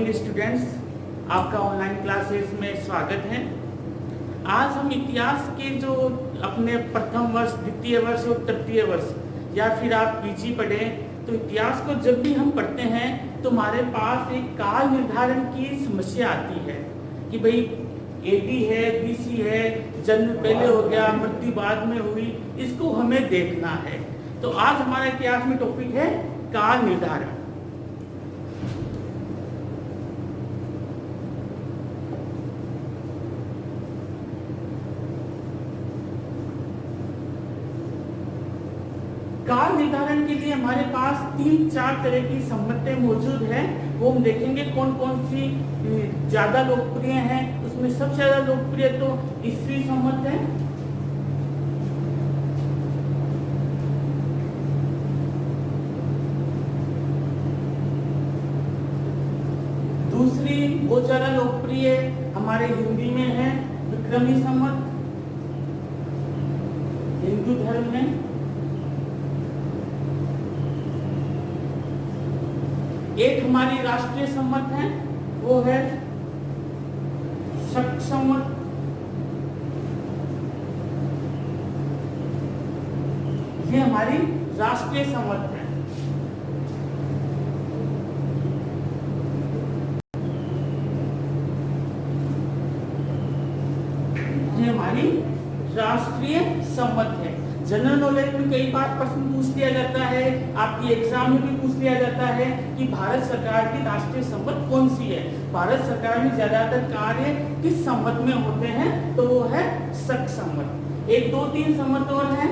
Morning students, आपका online classes में स्वागत है। आज हम इतिहास के जो अपने प्रथम वर्ष, द्वितीय वर्ष और तृतीय वर्ष या फिर आप पीजी पढ़ें, तो इतिहास को जब भी हम पढ़ते हैं तो हमारे पास एक काल निर्धारण की समस्या आती है कि भाई एडी है, बीसी है, जन्म पहले हो गया, मृत्यु बाद में हुई, इसको हमें देखना है। तो आज हमारा इतिहास में टॉपिक है काल निर्धारण। काल निर्धारण के लिए हमारे पास 3-4 तरह की सम्मतें मौजूद हैं। वो हम देखेंगे कौन कौन सी ज्यादा लोकप्रिय हैं। उसमें सबसे ज्यादा लोकप्रिय तो ईसवी सम्मत है, दूसरी बहुत ज्यादा लोकप्रिय हमारे हिंदी में है विक्रमी सम्मत, हिंदू धर्म में। एक हमारी राष्ट्रीय सम्मत है, वो है शक सम्मत। ये हमारी राष्ट्रीय सम्मत है। ये हमारी राष्ट्रीय सम्मत है। जनरल नॉलेज में कई बार प्रश्न पूछ लिया जाता है, आपकी एग्जाम में भी पूछ लिया जाता है कि भारत सरकार की राष्ट्रीय सम्मत कौन सी है। भारत सरकार में ज्यादातर कार्य किस सम्मत में होते हैं, तो वो है शक सम्मत। 1-2-3 सम्मत और हैं।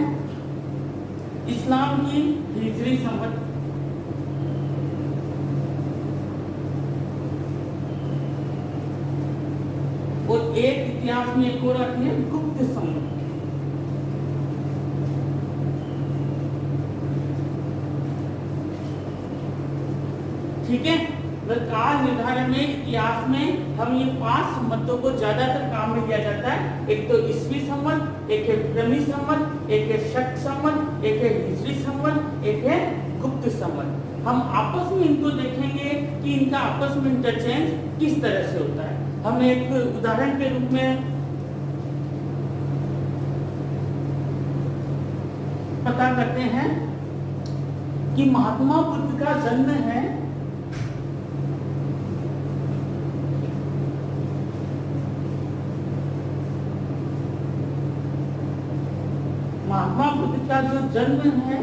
इस्लाम की हिजरी सम्मत, और एक इतिहास में एक और आती है गुप्त सम्मत। ठीक है, काल निर्धारण में इतिहास में हम ये 5 सम्मतों को ज्यादातर काम में लिया जाता है। एक तो ईसवी सम्मत, एक है विक्रमी सम्मत, एक है शक सम्मत, एक है हिजरी सम्मत, एक है गुप्त सम्मत। हम आपस में इनको देखेंगे कि इनका आपस में इंटरचेंज किस तरह से होता है। हम एक उदाहरण के रूप में पता करते हैं कि महात्मा बुद्ध का जन्म है महात्मा बुद्ध का जो जन्म है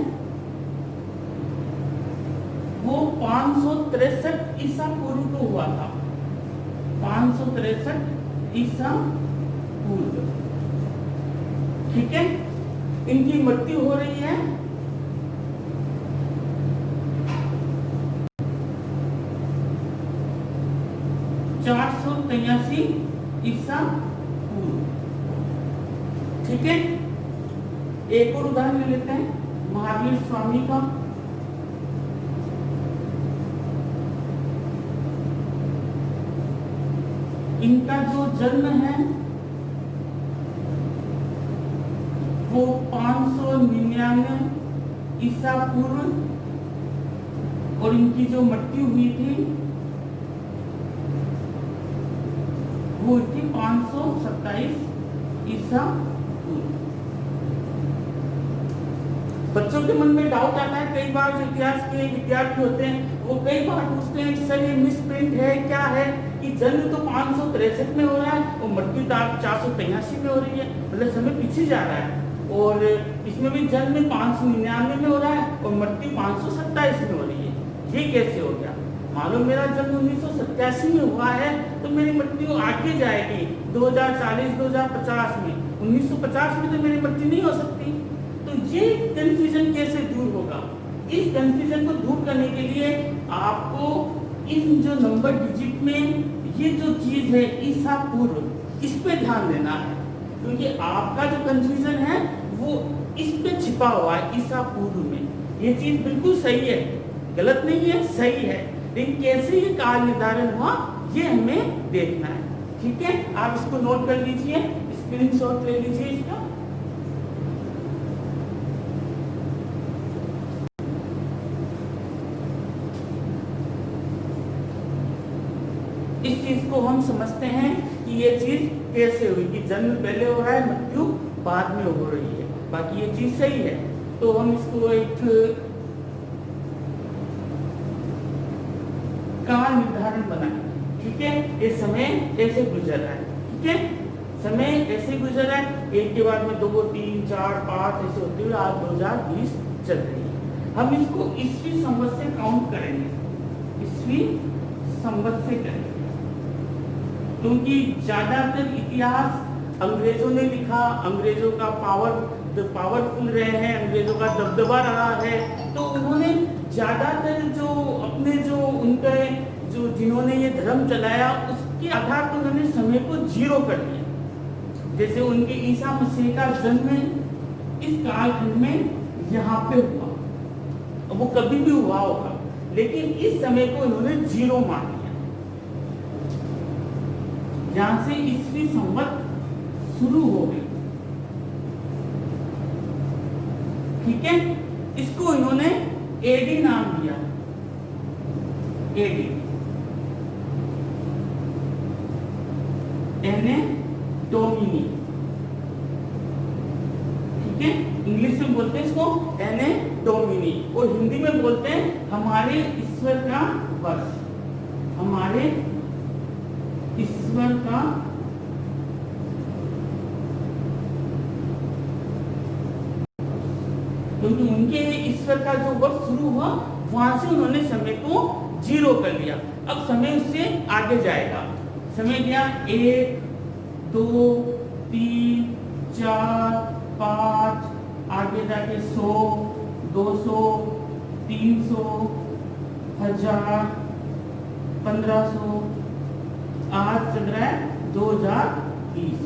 वो 563 ईसा पूर्व को हुआ था। 563 ईसा पूर्व। ठीक है, इनकी मृत्यु हो रही है 483 ईसा पूर्व। ठीक है, एक और उदाहरण ले लेते हैं महावीर स्वामी का। इनका जो जन्म है वो 599 ईसा पूर्व, और इनकी जो मृत्यु हुई थी वो थी 527 ईसा पूर्व। बच्चों के मन में डाउट आता है, कई बार जो इतिहास के विद्यार्थी होते हैं वो कई बार पूछते हैं सर ये मिसप्रिंट है, क्या है कि जन्म तो 563 में हो रहा है और मृत्यु 483 में हो रही है, मतलब समय पीछे जा रहा है। और इसमें भी जन्म 599 में हो रहा है और मृत्यु 527 में हो रही है, ये कैसे हो गया? मालूम मेरा जन्म 1987 में हुआ है तो मेरी मृत्यु आगे जाएगी 2040-2050 में। 1950 में तो मेरी मृत्यु नहीं हो सकती। तो ये कंफ्यूजन कैसे दूर होगा? इस कंफ्यूजन को दूर करने के लिए आपको इन जो नंबर डिजिट में ये जो चीज है ईसा पूर्व, इस पे ध्यान देना है, क्योंकि आपका जो कंफ्यूजन है वो इस पे छिपा हुआ है ईसा पूर्व में। ये चीज बिल्कुल सही है, गलत नहीं है, सही है, लेकिन कैसे ये काल निर्धारण हुआ ये हमें देखना है। ठीक है, आप इसको नोट कर लीजिए, स्क्रीनशॉट ले लीजिए इसका। चीज को हम समझते हैं कि ये चीज कैसे हुई, कि जन्म पहले हो रहा है, मृत्यु बाद में हो रही है। बाकी ये चीज सही है। तो हम इसको एक काल निर्धारण बनाए, ठीक है। ये समय ऐसे गुजर रहा है, ठीक है, समय ऐसे गुजर रहा है, एक के बाद में 2, 3, 4, 5 ऐसे होते हुए आज 2020 चल रही है। हम इसको ईस्वी संवत से काउंट करेंगे, ईस्वी संवत से करेंगे, क्योंकि ज्यादातर इतिहास अंग्रेजों ने लिखा, अंग्रेजों का पावरफुल रहे हैं, अंग्रेजों का दबदबा रहा है, तो उन्होंने ज्यादातर जो अपने जो उनके जो जिन्होंने ये धर्म चलाया उसके आधार पर उन्होंने समय को 0 कर दिया। जैसे उनके ईसा मसीह का जन्म इस कालखंड में यहाँ पे हुआ, वो कभी भी हुआ होगा, लेकिन इस समय को इन्होंने 0 मान लिया। यहां से ईस्वी संवत शुरू हो गई, ठीक है। इसको इन्होंने एडी नाम दिया, एडी, एने डोमिनी, ठीक है। इंग्लिश में बोलते हैं इसको एने डोमिनी, और हिंदी में बोलते हैं हमारे ईश्वर का वर्ष, हमारे ईश्वर का क्योंकि उनके ईश्वर का जो वर्ष शुरू हुआ वहां से उन्होंने समय को 0 कर लिया। अब समय उससे आगे जाएगा, समय गया 1, 2, 3, 4, 5, आगे जाके 100, 200, 300, 1000, 1500, आज चल रहा है 2020,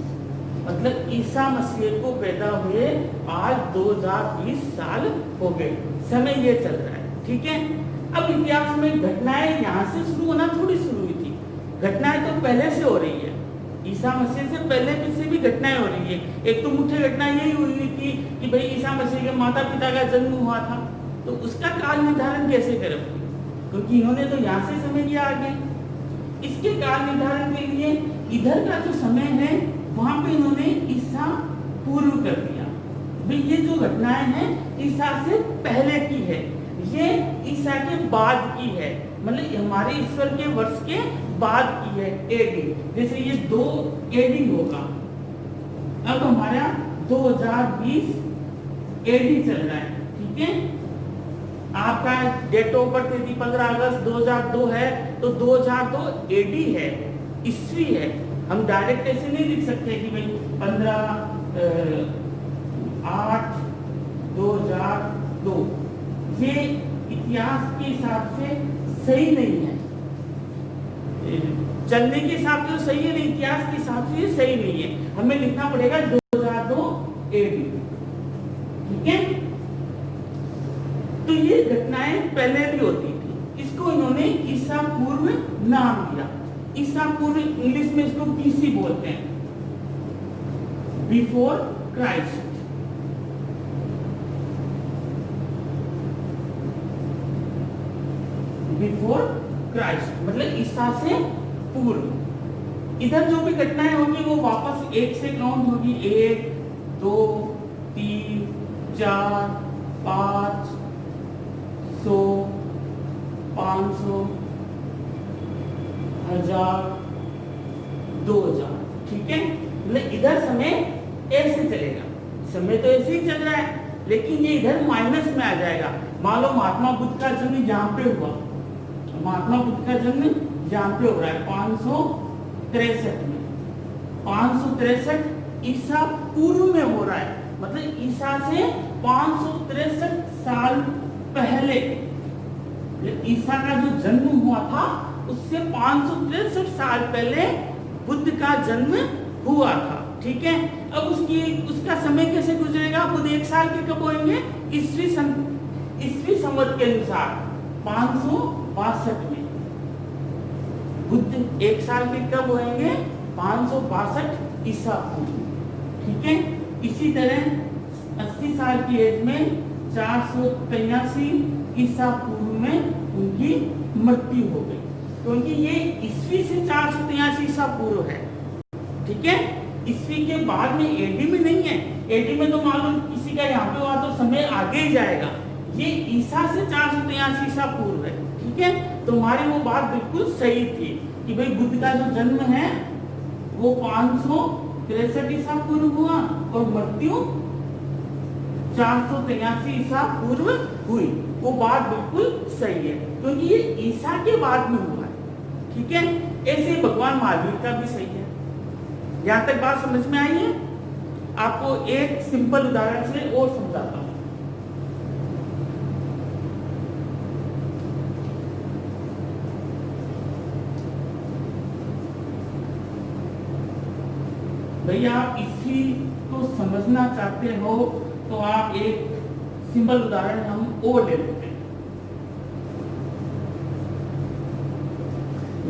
मतलब ईसा मसीह को पैदा हुए आज 2020 साल हो गए। समय ये चल रहा है, ठीक है। अब इतिहास में घटनाएं यहाँ से शुरू होना थोड़ी शुरू हुई थी, घटनाएं तो पहले से हो रही है, ईसा मसीह से पहले से भी घटनाएं हो रही है। एक तो मुख्य घटना यही हुई थी कि भाई ईसा मसीह के माता पिता का जन्म हुआ था, तो उसका काल निर्धारण कैसे करें, क्योंकि इन्होंने तो यहाँ से समय किया आगे। इसके काल निर्धारण के लिए इधर का जो समय है वहां पे इन्होंने ईसा पूर्व कर दिया। भाई ये जो घटनाएं हैं ईसा से पहले की है, ये ईसा के बाद की है, मतलब हमारे ईश्वर के वर्ष के बाद की है, एडी। जैसे ये 2 एडी होगा, अब हमारा 2020 एडी चल रहा है, ठीक है। आपका डेट ऑफ बर्थ यदि 15 अगस्त 2002 है तो 2002 एडी है, ईस्वी है। हम डायरेक्ट ऐसे नहीं लिख सकते कि भाई 15/8/2002, ये इतिहास के हिसाब से सही नहीं है, चलने के हिसाब से तो सही है, नहीं इतिहास के हिसाब से ये सही नहीं है। हमें लिखना पड़ेगा 2002 एडी, ठीक है। तो ये घटनाएं पहले भी होती थी, इसको इन्होंने ईसा पूर्व नाम दिया। ईसा पूर्व इंग्लिश में इसको बीसी बोलते हैं, बिफोर क्राइस्ट। बिफोर क्राइस्ट मतलब ईसा से पूर्व। इधर जो भी घटनाएं होंगी वो वापस 1 से काउंट होगी, 1, 2, 3, 4, 5, 100, 500, 1000, 2000, ठीक है। मतलब इधर समय ऐसे चलेगा, समय तो ऐसे ही चल रहा है, लेकिन ये इधर माइनस में आ जाएगा। मान लो महात्मा बुद्ध का जन्म यहाँ पे हुआ, महात्मा बुद्ध का जन्म यहाँ पे हो रहा है 563 में, 563 ईसा पूर्व में हो रहा है, मतलब ईसा से 563 साल पहले ईसा का जो जन्म हुआ था उससे 563 साल पहले बुद्ध का जन्म हुआ था, ठीक है। अब उसका समय कैसे गुजरेगा, बुद्ध 1 साल के कब होंगे, ईस्वी संवत के अनुसार 562 में। बुद्ध 1 साल के कब होंगे, 562 ईसा पूर्व, ठीक है। इसी तरह 80 साल की एज में 483 ईसा पूर्व में उनकी मृत्यु हो गई। क्योंकि ये ईस्वी से 483 ईसा पूर्व है। ठीक है, ईस्वी के बाद में एडी में नहीं है। एडी में तो मालूम किसी का यहाँ पे हुआ तो समय आगे ही जाएगा। ये ईसा से 483 ईसा पूर्व है। ठीक है, तो हमारी वो बात बिल्कुल सही थी कि भाई बुद्ध का जो जन्म है वो 563 ईसा पूर्व हुआ और मृत्यु 483 ईसा पूर्व हुई। वो बात बिल्कुल सही है क्योंकि ये ईसा के बाद में हुआ है। ठीक है, ऐसे भगवान महावीर का भी सही है। यहां तक बात समझ में आई है? आपको एक सिंपल उदाहरण से और समझाता हूं। भैया आप इसी को समझना चाहते हो तो आप एक सिंपल उदाहरण हम और ले लेते हैं।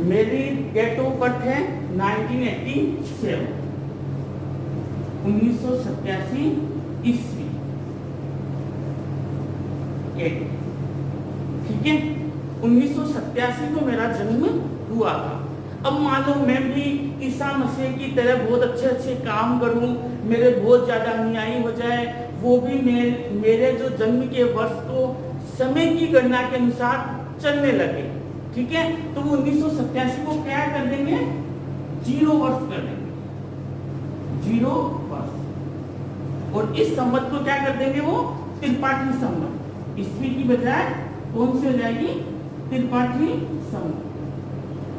मेरी डेट ऑफ बर्थ है 1987 1987 ईस्वी। ठीक है, 1987 को मेरा जन्म हुआ था। अब मान लो मैं भी ईसा मसीह की तरह बहुत अच्छे अच्छे काम करूं, मेरे बहुत ज्यादा अनुयायी हो जाए, वो भी मेरे जो जन्म के वर्ष को समय की गणना के अनुसार चलने लगे। ठीक है, तो वो 1987 को क्या कर देंगे? 0 वर्ष कर देंगे, 0 वर्ष। और इस संवत को क्या कर देंगे? वो त्रिपाठी संवत। ईस्वी की बजाय कौन सी हो जाएगी? त्रिपाठी संवत।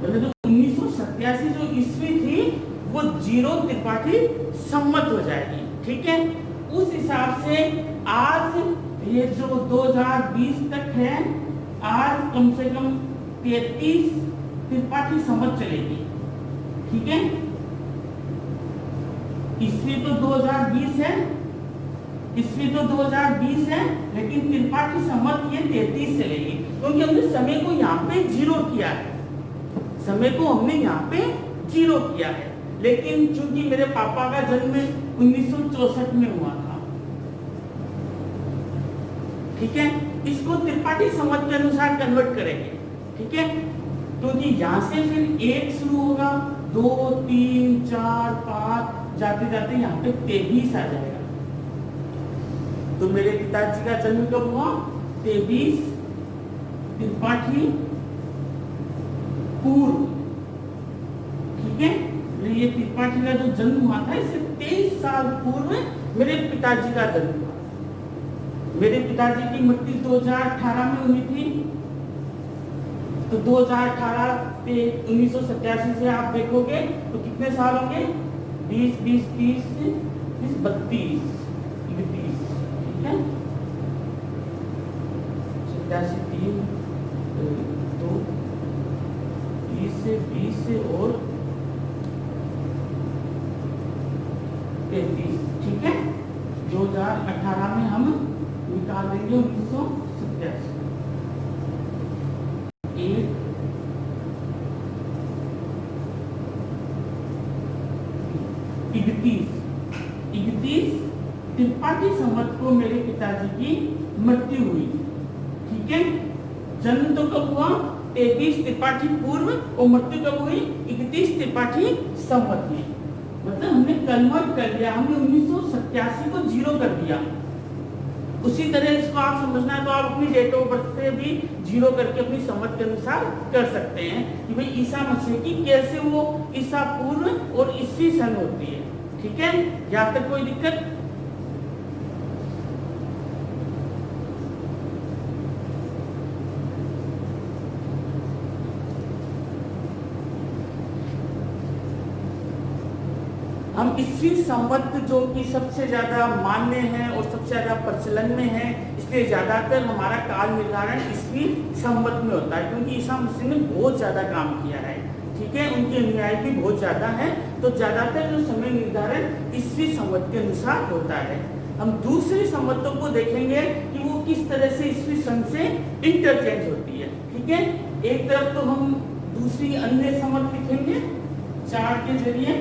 मतलब 1987 जो ईस्वी थी वो 0 त्रिपाठी संवत हो जाएगी। ठीक है, उस हिसाब से आज ये जो 2020 तक है, आज कम से कम 33 त्रिपाठी संवत चलेगी। ठीक है, ईस्वी तो 2020 है, ईस्वी तो 2020 है, लेकिन त्रिपाठी संवत ये 33 चलेगी क्योंकि हमने समय को यहाँ पे 0 किया है। समय को हमने यहाँ पे 0 किया है। लेकिन चूंकि मेरे पापा का जन्म 1964 में हुआ था, ठीक है, इसको त्रिपाठी संवत के अनुसार कन्वर्ट करेंगे। ठीक है, क्योंकि यहाँ से फिर 1 शुरू होगा, 2 3 4 5 जाते जाते यहाँ पे 23 आ जाएगा। तो मेरे पिताजी का जन्म कब हुआ? 23 त्रिपाठी पूर्व। ठीक है, ये त्रिपाठी का जो जन्म हुआ था इससे 23 साल पूर्व मेरे पिताजी का जन्म हुआ। मेरे पिताजी की मृत्यु 2018 में हुई थी। तो 2018 से 1987 से आप देखोगे तो कितने साल होंगे? 20 20 30 30 32 31। ठीक है, 87 3 2 30 से 20 से और 33। ठीक है, 2018 में हम निकाल देंगे 1987। 31 त्रिपाठी संवत को मेरे पिताजी की मृत्यु हुई। ठीक है, जन्म तो कब हुआ? 23 त्रिपाठी पूर्व और मृत्यु कब हुई? 31 त्रिपाठी संवत में। मतलब हमने कन्वर्ट कर दिया, हमने 1987 को 0 कर दिया। उसी तरह इसको आप समझना है तो आप अपनी डेट ऑफ बर्थ से भी 0 करके अपनी संवत के अनुसार कर सकते हैं कि भाई ईसा मसीह की कैसे वो ईसा पूर्व और ईस्वी सन होती है। ठीक है, यहाँ तक कोई दिक्कत? हम ईस्वी संवत जो कि सबसे ज्यादा मान्य है और सबसे ज्यादा प्रचलन में है, इसलिए ज्यादातर हमारा काल निर्धारण ईस्वी संवत में होता है क्योंकि ईसा मसीह ने बहुत ज्यादा काम किया है। ठीक है, उनके अनुयायी भी बहुत ज्यादा है, तो ज्यादातर जो समय निर्धारण ईस्वी संवत के अनुसार होता है। हम दूसरी संवतों को देखेंगे कि वो किस तरह से ईस्वी सन से इंटरचेंज होती है। ठीक है, एक तरफ तो हम दूसरी अन्य संवत लिखेंगे चार्ट के जरिए।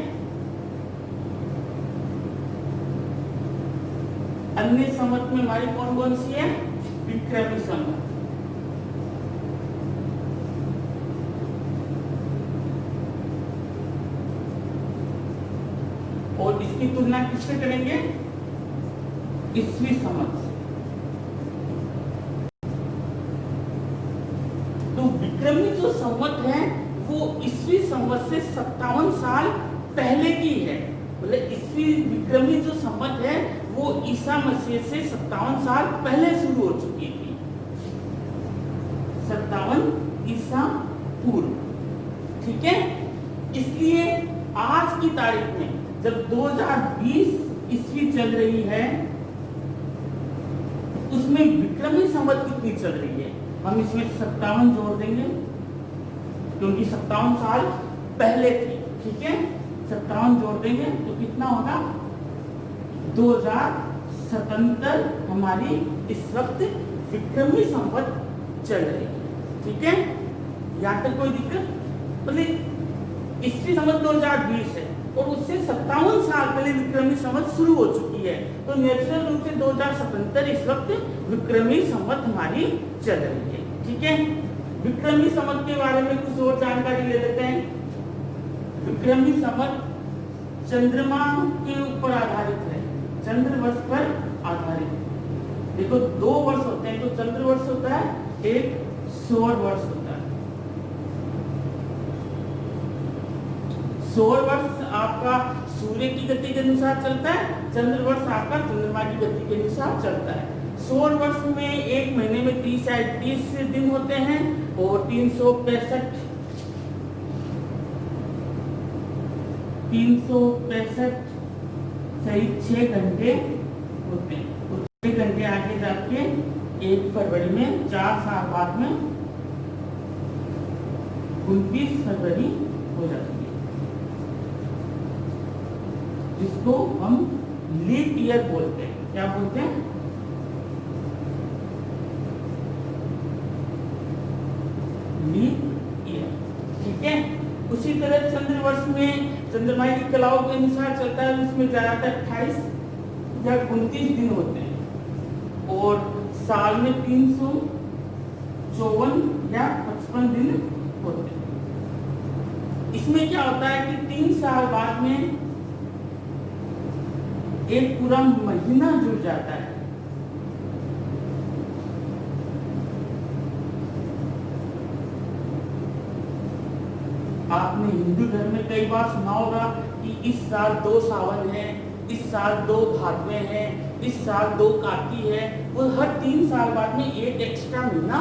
अन्य संवत में हमारी कौन कौन सी है? विक्रमी संवत। और इसकी तुलना किससे करेंगे? ईस्वी संवत से। तो विक्रमी जो संवत है वो ईस्वी संवत से 57 साल पहले की है। मतलब ईस्वी विक्रमी जो संवत है वो ईसा मसीह से 57 साल पहले शुरू हो चुकी थी। 57 ईसा पूर्व, ठीक है। इसलिए आज की तारीख में जब 2020 ईस्वी चल रही है, उसमें विक्रमी संवत कितनी चल रही है? हम इसमें 57 जोड़ देंगे क्योंकि 57 साल पहले थी, ठीक है। 57 जोड़ देंगे तो कितना होगा? 2077 हमारी इस वक्त विक्रमी संवत चल रही है, ठीक है। यहाँ तक कोई दिक्कत? मतलब ईस्वी संवत 2020 है और उससे 57 साल पहले विक्रमी संवत शुरू हो चुकी है, तो नेचुरल रूप से 2077 इस वक्त विक्रमी संवत हमारी चल रही है, ठीक है। विक्रमी संवत के बारे में कुछ और जानकारी ले लेते हैं। विक्रमी संवत चंद्रमा के ऊपर आधारित है, चंद्र वर्ष पर आधारित। देखो 2 वर्ष होते हैं, तो चंद्र वर्ष होता है, एक सौर वर्ष होता है। सौर वर्ष आपका सूर्य की गति के अनुसार चलता है, चंद्र वर्ष आपका चंद्रमा की गति के अनुसार चलता है। सौर वर्ष में एक महीने में 30 या 31 दिन होते हैं और 365 सही 6 घंटे होते हैं। तो 6 घंटे आगे जाके 1 फरवरी में 4 साल बाद में 29 फरवरी हो जाती है, जिसको हम लीप ईयर बोलते हैं। क्या बोलते हैं? लीप ईयर, ठीक है। उसी तरह चंद्र वर्ष में चंद्रमा की कलाओं के अनुसार चलता है, उसमें ज्यादातर 28 या 29 दिन होते हैं और साल में 354 या 55 दिन होते हैं। इसमें क्या होता है कि 3 साल बाद में एक पूरा महीना जुड़ जाता है। आपने हिंदू धर्म में कई बार सुना होगा कि इस साल 2 सावन है, इस साल 2 भादवे हैं, इस साल 2 कार्तिक है। वो हर 3 साल बाद में एक एक्स्ट्रा महीना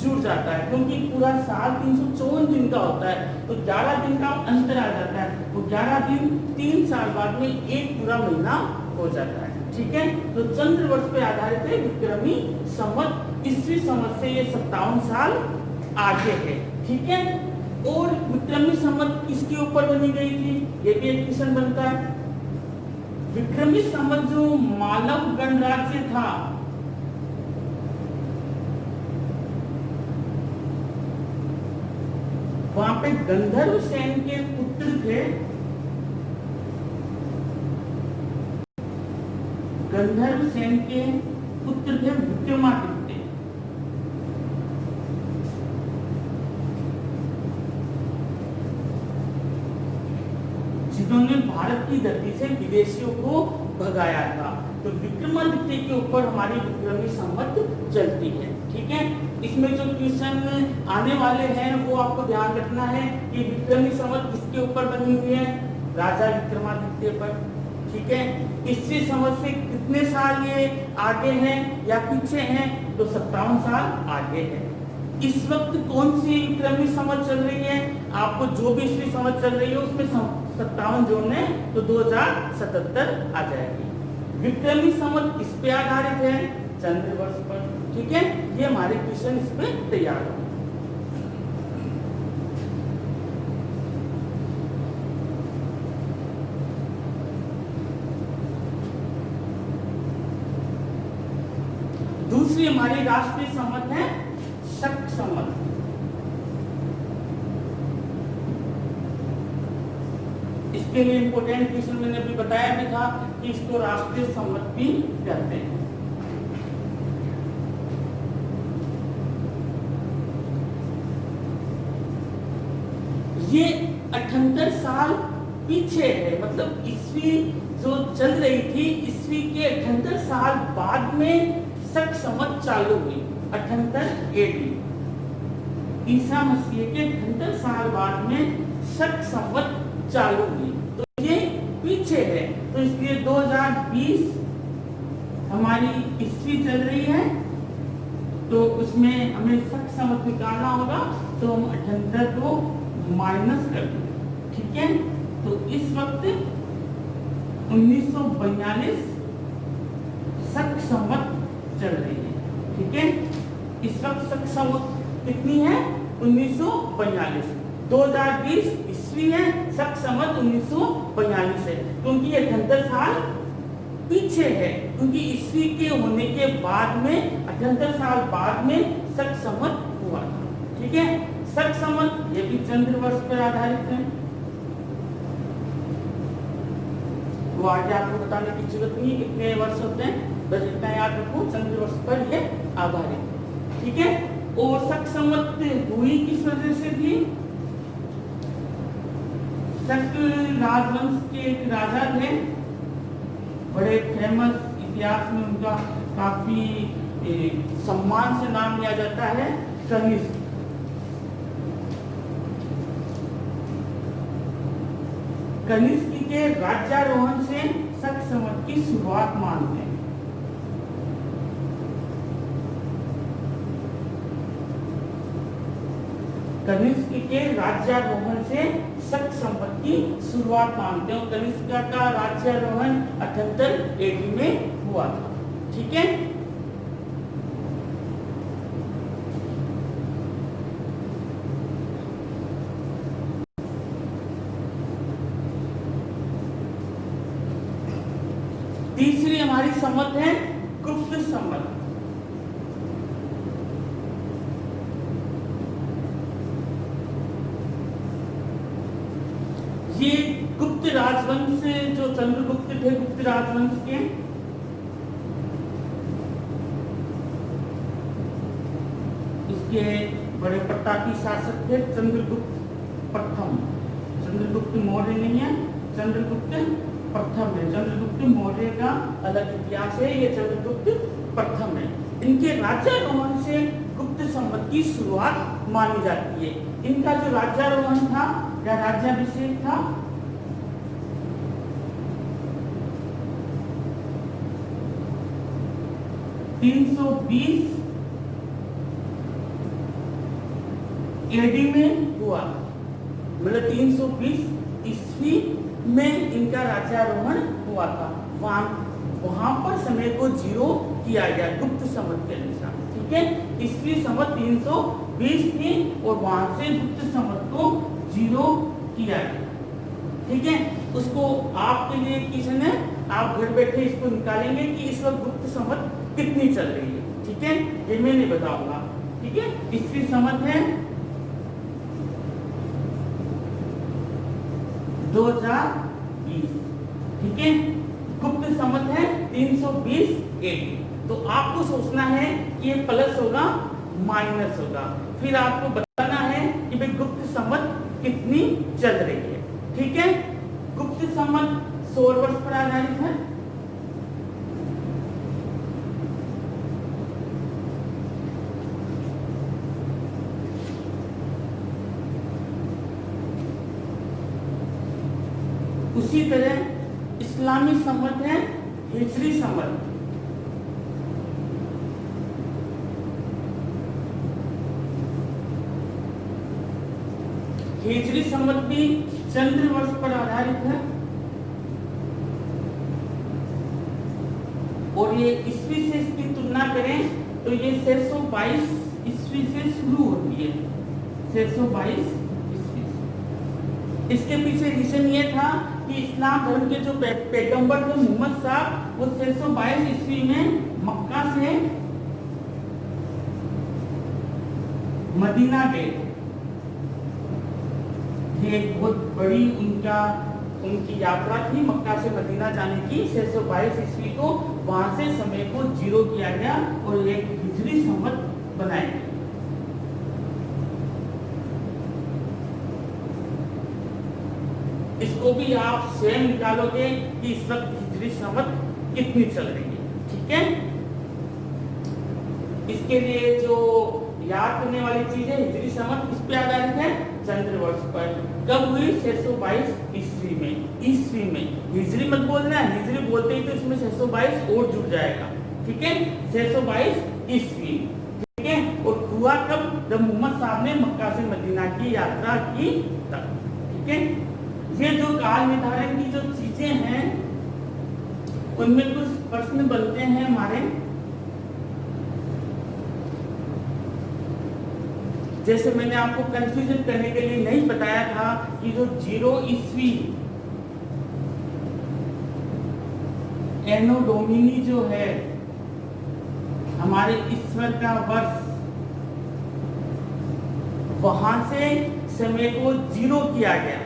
जुड़ जाता है, क्योंकि पूरा साल 354 दिन का होता है, तो 11 दिन का अंतर आ जाता है। वो 11 दिन 3 साल बाद में एक पूरा महीना हो जाता है, ठीक है। तो चंद्र वर्ष पे आधारित है विक्रमी संवत। ईस्वी संवत से ये 57 साल आगे है, ठीक है। और विक्रमी संवत किसके ऊपर बनी गई थी? ये भी एक क्वेश्चन बनता है। विक्रमी संवत जो मालव गणराज्य था, वहां पे गंधर्व सेन के पुत्र थे, गंधर्व सेन के पुत्र थे विक्रमादित्य, जिन्होंने भारत की धरती से विदेशियों को भगाया था। तो विक्रमादित्य के ऊपर हमारी विक्रमी संवत चलती है, ठीक है। इसमें जो क्वेश्चन आने वाले हैं वो आपको ध्यान रखना है कि विक्रमी संवत किसके ऊपर बनी हुई है? राजा विक्रमादित्य पर, ठीक है। ईस्वी संवत से कितने साल ये आगे हैं या पीछे हैं? तो 57 साल आगे है। इस वक्त कौन सी विक्रमी संवत चल रही है? आपको जो भी ईस्वी संवत चल रही है उसमें 57 जोड़ने तो 2077 आ जाएगी। विक्रमी संवत किस पे आधारित है? चंद्र वर्ष पर, ठीक है। ये हमारे क्वेश्चन इस पे तैयार हो। दूसरी हमारी राष्ट्रीय संवत है शक संवत। इसके लिए इंपोर्टेंट क्वेश्चन मैंने अभी बताया भी था कि इसको राष्ट्रीय संवत भी कहते हैं। ये 78 साल पीछे है, मतलब ईस्वी जो चल रही थी, ईस्वी के 78 साल बाद में शक संवत चालू हुई। 78 एडी, ईसा मसीह के 78 साल बाद में शक संवत चालू हुई, तो ये पीछे है। तो इसलिए 2020 हमारी ईस्वी चल रही है, तो उसमें हमें शक संवत निकालना होगा, तो हम 78 को माइनस कर देंगे, ठीक है। तो इस वक्त 1942 शक संवत चल रही है, ठीक है। इस वक्त शक संवत कितनी है? 1942। 2020 ईस्वी है, शक संवत 1942 है, क्योंकि ये 78 साल पीछे है, क्योंकि ईस्वी के होने के बाद में 78 साल बाद में शक संवत हुआ था, ठीक है। शक संवत ये भी चंद्र वर्ष पर आधारित है, वो आगे आपको बताने की जरूरत नहीं कितने वर्ष होते हैं, बस इतना याद रखो चंद्र वर्ष पर ये आधारित है, ठीक है। और शक संवत हुई किस वजह से थी? शक राजवंश के एक राजा थे, बड़े फेमस, इतिहास में उनका काफी सम्मान से नाम लिया जाता है, कनिष्क। कनिष्क के राज्यारोहण से शक संवत की शुरुआत मानते हैं। कनिष्क के राज्यारोहण से शक संवत की शुरुआत मानते हैं। कनिष्क का राज्यारोहण 78 एडी में हुआ था, ठीक है। तीसरी हमारी संवत है गुप्त संवत। ये गुप्त राजवंश जो चंद्रगुप्त थे, गुप्त राजवंश के, इसके बड़े प्रतापी शासक थे चंद्रगुप्त प्रथम। चंद्रगुप्त मौर्य नहीं है, चंद्रगुप्त प्रथम है। चंद्रगुप्त मौर्य का अलग इतिहास है, ये चंद्रगुप्त प्रथम है। इनके राज्यारोहण से गुप्त संवत की शुरुआत मानी जाती है। इनका जो राज्यारोहण था या राज्याभिषेक था, (320 एडी में हुआ, मतलब 320 ईस्वी में इनका राज्यारोहण हुआ था। वहां पर समय को 0 किया गया गुप्त संवत के अनुसार, ठीक है। ईस्वी संवत 320 थी और वहां से गुप्त संवत को 0 किया गया, ठीक है। उसको आपके लिए क्वेश्चन है, आप घर बैठे इसको निकालेंगे कि इस वक्त गुप्त संवत कितनी चल रही है, ठीक है। ये मैं नहीं बताऊंगा, ठीक है। ईस्वी संवत है 2020, ठीक है। गुप्त संवत है 320 एडी। तो आपको सोचना है कि ये प्लस होगा माइनस होगा, फिर आपको बताना है कि भाई गुप्त संवत कितनी चल रही है, ठीक है। गुप्त संवत 100 वर्ष पर आधारित है। उसी तरह इस्लामी संवत है हिजरी संवत। हिजरी संवत भी चंद्र वर्ष पर आधारित है और ये ईस्वी से इसकी तुलना करें तो ये 622 ईस्वी से शुरू होती है, 622 ईस्वी से। इसके पीछे रीजन ये था कि इस्लाम धर्म के जो पैगंबर थे मोहम्मद साहब, वो 622 ईस्वी में मक्का से मदीना गए। ये एक बहुत बड़ी उनकी यात्रा थी मक्का से मदीना जाने की। 622 ईस्वी को वहां से समय को 0 किया गया और एक हिजरी संवत बनाया गया। इसको भी आप स्वयं निकालोगे कि इस वक्त हिजरी संवत कितनी चल रही है। ठीक है, इसके लिए जो याद करने वाली चीज है, हिजरी संवत किस पे आधारित है? चंद्र वर्ष पर। कब हुई? 622 ईस्वी में। ईस्वी में, हिजरी मत बोलना, हिजरी बोलते ही तो इसमें 622 और जुड़ जाएगा। ठीक है, 622 ईस्वी। ठीक है, और हुआ कब? जब मोहम्मद साहब ने मक्का से मदीना की यात्रा की तब। ठीक है, ये जो काल निर्धारण की जो चीजें हैं उनमें कुछ प्रश्न बनते हैं हमारे। जैसे मैंने आपको कंफ्यूजन करने के लिए नहीं बताया था कि जो 0 ईस्वी एनो डोमिनी जो है हमारे ईश्वर का वर्ष, वहां से समय को 0 किया गया,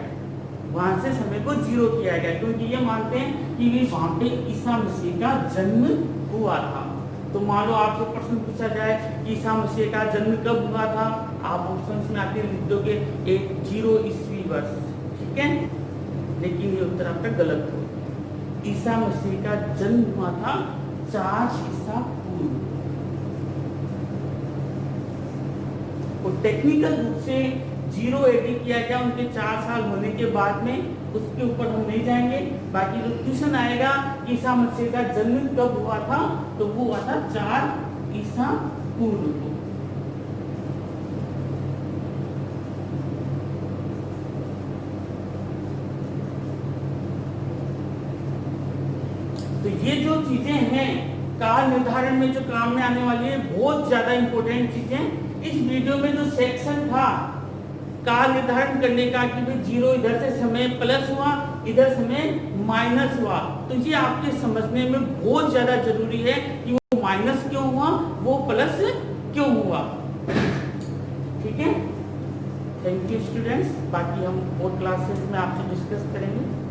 वहां से समय को 0 किया गया, क्योंकि ये मानते हैं कि भी वहां पे ईसा मसीह का जन्म हुआ था। तो मान लो आपसे प्रश्न पूछा जाए कि ईसा मसीह का जन्म कब हुआ था, आप ऑप्शंस में आके लिख दोगे 0 ईस्वी वर्ष। ठीक है, लेकिन ये उत्तर आपका गलत हो। ईसा मसीह का जन्म हुआ था 4 ईसा पूर्व। और टेक्निकल रूप से 0 एडी किया गया उनके 4 साल होने के बाद में, उसके ऊपर हम नहीं जाएंगे। बाकी जो क्वेश्चन आएगा ईसा मसीह का जन्म कब हुआ था, तो वो हुआ था 4 ईसा पूर्व को। तो ये जो चीजें हैं काल निर्धारण में जो काम में आने वाली है, बहुत ज्यादा इंपॉर्टेंट चीजें। इस वीडियो में जो सेक्शन था काल निर्धारण करने का कि भाई 0 इधर से समय प्लस हुआ, इधर समय माइनस हुआ, तो ये आपके समझने में बहुत ज्यादा जरूरी है कि वो माइनस क्यों हुआ, वो प्लस क्यों हुआ। ठीक है, थैंक यू स्टूडेंट्स। बाकी हम और क्लासेस में आपसे डिस्कस करेंगे।